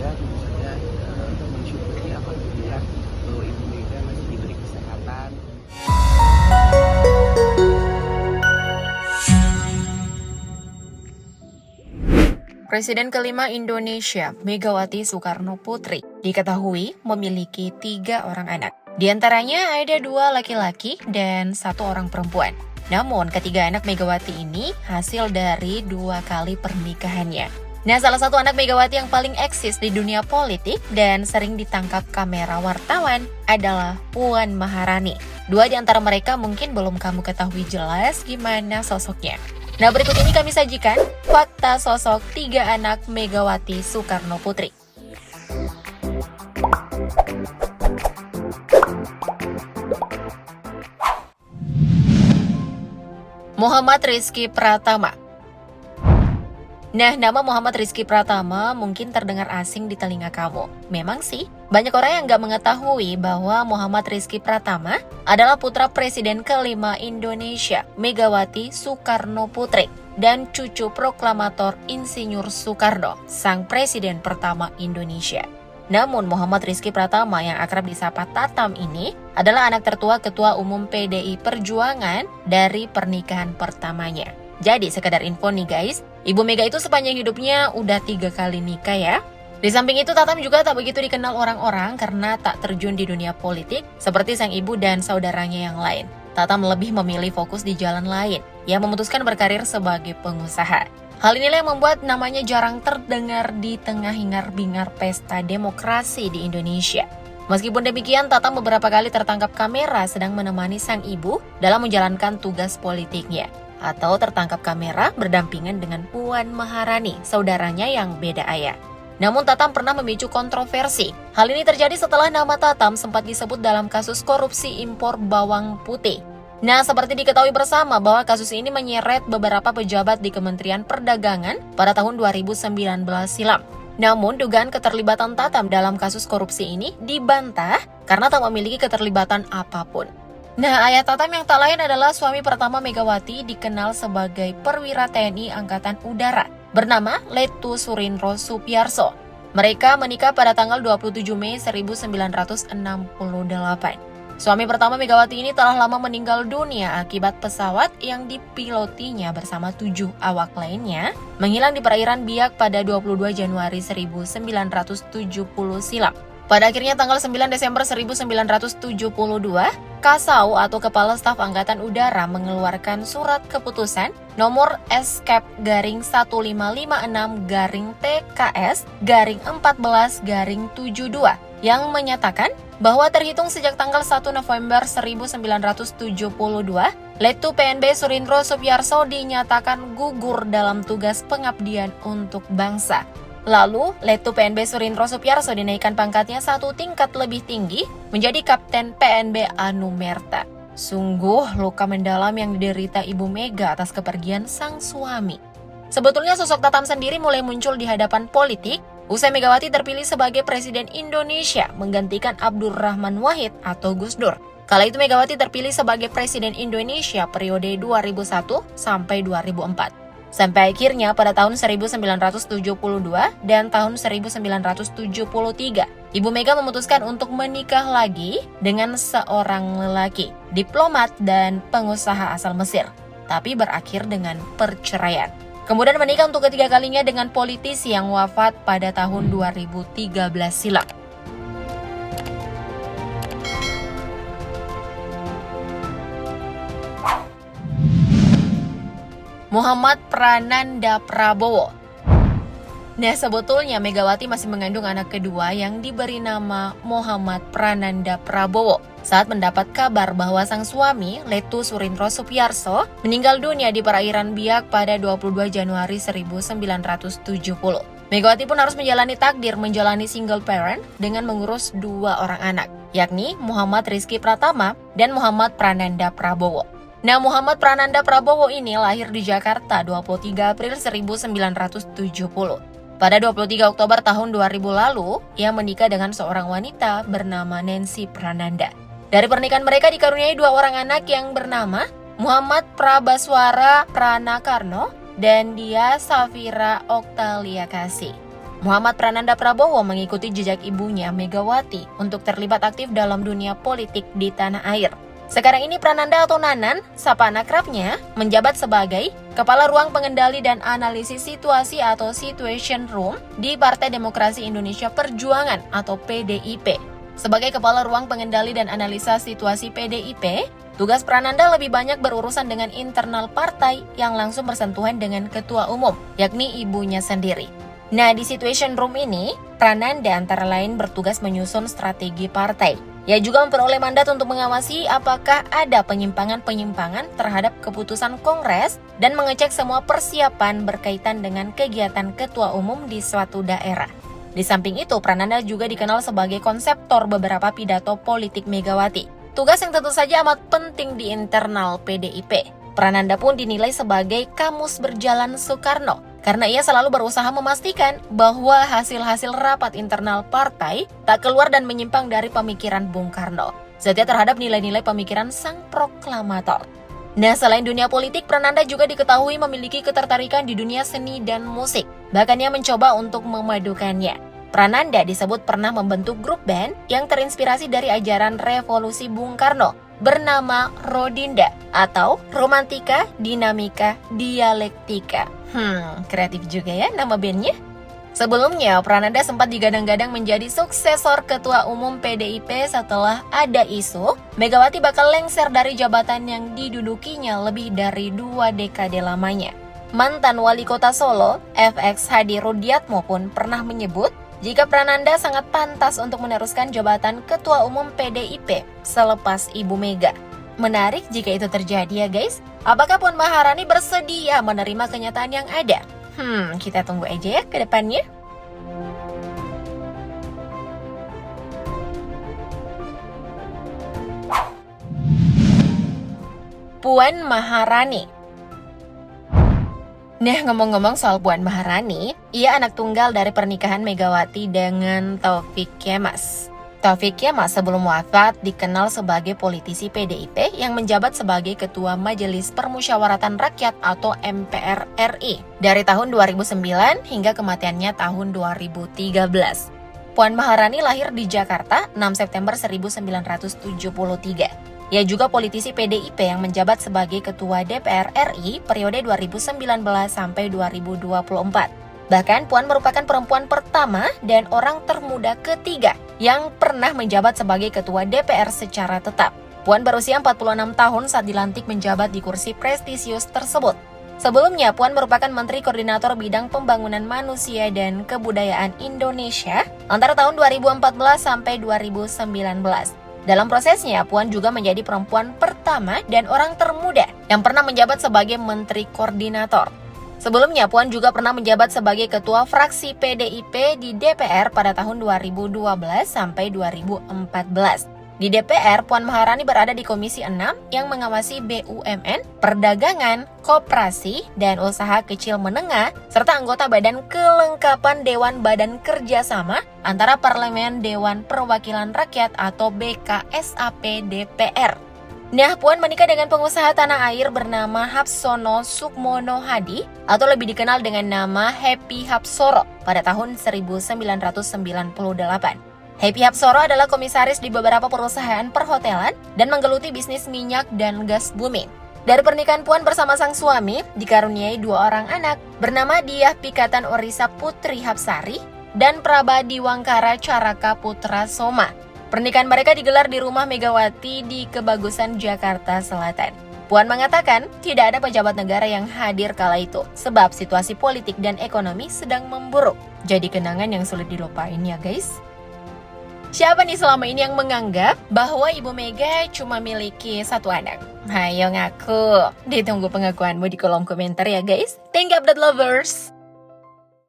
ya tentu saja mensyukuri alhamdulillah bahwa Ibu Mega masih diberi kesehatan. Presiden kelima Indonesia, Megawati Soekarno Putri, diketahui memiliki 3 orang anak. Di antaranya ada 2 laki-laki dan 1 orang perempuan. Namun, ketiga anak Megawati ini hasil dari 2 kali pernikahannya. Nah, salah satu anak Megawati yang paling eksis di dunia politik dan sering ditangkap kamera wartawan adalah Puan Maharani. 2 di antara mereka mungkin belum kamu ketahui jelas gimana sosoknya. Nah, berikut ini kami sajikan fakta sosok 3 anak Megawati Soekarno Putri. Muhammad Rizky Pratama. Nah, nama Muhammad Rizky Pratama mungkin terdengar asing di telinga kamu. Memang sih, banyak orang yang nggak mengetahui bahwa Muhammad Rizky Pratama adalah putra Presiden kelima Indonesia, Megawati Soekarno Putri, dan cucu proklamator Insinyur Soekarno, sang presiden pertama Indonesia. Namun Muhammad Rizky Pratama yang akrab disapa Tatam ini adalah anak tertua Ketua Umum PDI Perjuangan dari pernikahan pertamanya. Jadi sekedar info nih guys, Ibu Mega itu sepanjang hidupnya udah 3 kali nikah ya. Di samping itu Tatam juga tak begitu dikenal orang-orang karena tak terjun di dunia politik seperti sang ibu dan saudaranya yang lain. Tatam lebih memilih fokus di jalan lain, yang memutuskan berkarir sebagai pengusaha. Hal inilah yang membuat namanya jarang terdengar di tengah hingar-bingar pesta demokrasi di Indonesia. Meskipun demikian, Tatam beberapa kali tertangkap kamera sedang menemani sang ibu dalam menjalankan tugas politiknya. Atau tertangkap kamera berdampingan dengan Puan Maharani, saudaranya yang beda ayah. Namun Tatam pernah memicu kontroversi. Hal ini terjadi setelah nama Tatam sempat disebut dalam kasus korupsi impor bawang putih. Nah, seperti diketahui bersama bahwa kasus ini menyeret beberapa pejabat di Kementerian Perdagangan pada tahun 2019 silam. Namun, dugaan keterlibatan Tatam dalam kasus korupsi ini dibantah karena tak memiliki keterlibatan apapun. Nah, ayah Tatam yang tak lain adalah suami pertama Megawati dikenal sebagai perwira TNI Angkatan Udara, bernama Letu Surindro Supiyarso. Mereka menikah pada tanggal 27 Mei 1968. Suami pertama Megawati ini telah lama meninggal dunia akibat pesawat yang dipilotinya bersama 7 awak lainnya menghilang di perairan Biak pada 22 Januari 1970 silam. Pada akhirnya tanggal 9 Desember 1972, Kasau atau Kepala Staf Angkatan Udara mengeluarkan surat keputusan nomor SKEP-1556-TKS-14-72 yang menyatakan bahwa terhitung sejak tanggal 1 November 1972, Letu PNB Surindro Supiyarso dinyatakan gugur dalam tugas pengabdian untuk bangsa. Lalu, Letu PNB Surindro Supiyarso dinaikkan pangkatnya 1 tingkat lebih tinggi menjadi Kapten PNB Anumerta. Sungguh luka mendalam yang diderita Ibu Mega atas kepergian sang suami. Sebetulnya sosok Tatam sendiri mulai muncul di hadapan politik usai Megawati terpilih sebagai Presiden Indonesia menggantikan Abdurrahman Wahid atau Gus Dur. Kala itu Megawati terpilih sebagai Presiden Indonesia periode 2001 sampai 2004. Sampai akhirnya pada tahun 1972 dan tahun 1973, Ibu Mega memutuskan untuk menikah lagi dengan seorang lelaki, diplomat dan pengusaha asal Mesir, tapi berakhir dengan perceraian. Kemudian menikah untuk ketiga kalinya dengan politisi yang wafat pada tahun 2013 silam. Muhammad Prananda Prabowo. Nah, sebetulnya Megawati masih mengandung anak kedua yang diberi nama Muhammad Prananda Prabowo saat mendapat kabar bahwa sang suami, Letu Surindro Supiyarso, meninggal dunia di perairan Biak pada 22 Januari 1970. Megawati pun harus menjalani takdir menjalani single parent dengan mengurus 2 orang anak, yakni Muhammad Rizky Pratama dan Muhammad Prananda Prabowo. Nah, Muhammad Prananda Prabowo ini lahir di Jakarta 23 April 1970. Pada 23 Oktober tahun 2000 lalu, ia menikah dengan seorang wanita bernama Nancy Prananda. Dari pernikahan mereka dikaruniai 2 orang anak yang bernama Muhammad Prabaswara Pranakarno dan Dia Safira Oktalia Kasih. Muhammad Prananda Prabowo mengikuti jejak ibunya Megawati untuk terlibat aktif dalam dunia politik di tanah air. Sekarang ini Prananda atau Nanan, sapaan akrabnya, menjabat sebagai Kepala Ruang Pengendali dan Analisis Situasi atau Situation Room di Partai Demokrasi Indonesia Perjuangan atau PDIP. Sebagai Kepala Ruang Pengendali dan Analisa Situasi PDIP, tugas Prananda lebih banyak berurusan dengan internal partai yang langsung bersentuhan dengan ketua umum, yakni ibunya sendiri. Nah, di Situation Room ini, Prananda antara lain bertugas menyusun strategi partai. Ia juga memperoleh mandat untuk mengawasi apakah ada penyimpangan-penyimpangan terhadap keputusan Kongres dan mengecek semua persiapan berkaitan dengan kegiatan ketua umum di suatu daerah. Di samping itu, Prananda juga dikenal sebagai konseptor beberapa pidato politik Megawati. Tugas yang tentu saja amat penting di internal PDIP. Prananda pun dinilai sebagai kamus berjalan Soekarno, karena ia selalu berusaha memastikan bahwa hasil-hasil rapat internal partai tak keluar dan menyimpang dari pemikiran Bung Karno, setia terhadap nilai-nilai pemikiran sang proklamator. Nah, selain dunia politik, Prananda juga diketahui memiliki ketertarikan di dunia seni dan musik. Bahkan ia mencoba untuk memadukannya. Prananda disebut pernah membentuk grup band yang terinspirasi dari ajaran revolusi Bung Karno, bernama Rodinda atau Romantika Dinamika Dialektika. Kreatif juga ya nama bandnya. Sebelumnya, Prananda sempat digadang-gadang menjadi suksesor ketua umum PDIP setelah ada isu Megawati bakal lengser dari jabatan yang didudukinya lebih dari 2 dekade lamanya. Mantan wali kota Solo, FX Hadi Rudiatmo pun pernah menyebut jika Prananda sangat pantas untuk meneruskan jabatan ketua umum PDIP selepas Ibu Mega. Menarik jika itu terjadi ya guys. Apakah Puan Maharani bersedia menerima kenyataan yang ada? Kita tunggu aja ya ke depannya. Puan Maharani. Nah, ngomong-ngomong soal Puan Maharani, ia anak tunggal dari pernikahan Megawati dengan Taufik Kemas. Taufik Kemas sebelum wafat dikenal sebagai politisi PDIP yang menjabat sebagai Ketua Majelis Permusyawaratan Rakyat atau MPR RI dari tahun 2009 hingga kematiannya tahun 2013. Puan Maharani lahir di Jakarta 6 September 1973. Ia juga politisi PDIP yang menjabat sebagai Ketua DPR RI periode 2019 sampai 2024. Bahkan Puan merupakan perempuan pertama dan orang termuda ketiga yang pernah menjabat sebagai Ketua DPR secara tetap. Puan berusia 46 tahun saat dilantik menjabat di kursi prestisius tersebut. Sebelumnya, Puan merupakan Menteri Koordinator Bidang Pembangunan Manusia dan Kebudayaan Indonesia antara tahun 2014 sampai 2019. Dalam prosesnya, Puan juga menjadi perempuan pertama dan orang termuda yang pernah menjabat sebagai Menteri Koordinator. Sebelumnya, Puan juga pernah menjabat sebagai Ketua Fraksi PDIP di DPR pada tahun 2012 sampai 2014. Di DPR, Puan Maharani berada di Komisi 6 yang mengawasi BUMN, perdagangan, koperasi, dan usaha kecil menengah, serta anggota Badan Kelengkapan Dewan Badan Kerjasama antara Parlemen Dewan Perwakilan Rakyat atau BKSAP DPR. Nah, Puan menikah dengan pengusaha tanah air bernama Hapsono Sukmono Hadi atau lebih dikenal dengan nama Happy Hapsoro pada tahun 1998. Happy Hapsoro adalah komisaris di beberapa perusahaan perhotelan dan menggeluti bisnis minyak dan gas bumi. Dari pernikahan Puan bersama sang suami, dikaruniai 2 orang anak bernama Diah Pikatan Orisa Putri Hapsari dan Prabadi Wangkara Caraka Putra Soma. Pernikahan mereka digelar di rumah Megawati di Kebagusan, Jakarta Selatan. Puan mengatakan tidak ada pejabat negara yang hadir kala itu, sebab situasi politik dan ekonomi sedang memburuk. Jadi kenangan yang sulit dilupain ya guys. Siapa nih selama ini yang menganggap bahwa Ibu Mega cuma miliki 1 anak? Hayo ngaku. Ditunggu pengakuanmu di kolom komentar ya guys. Thank you update lovers.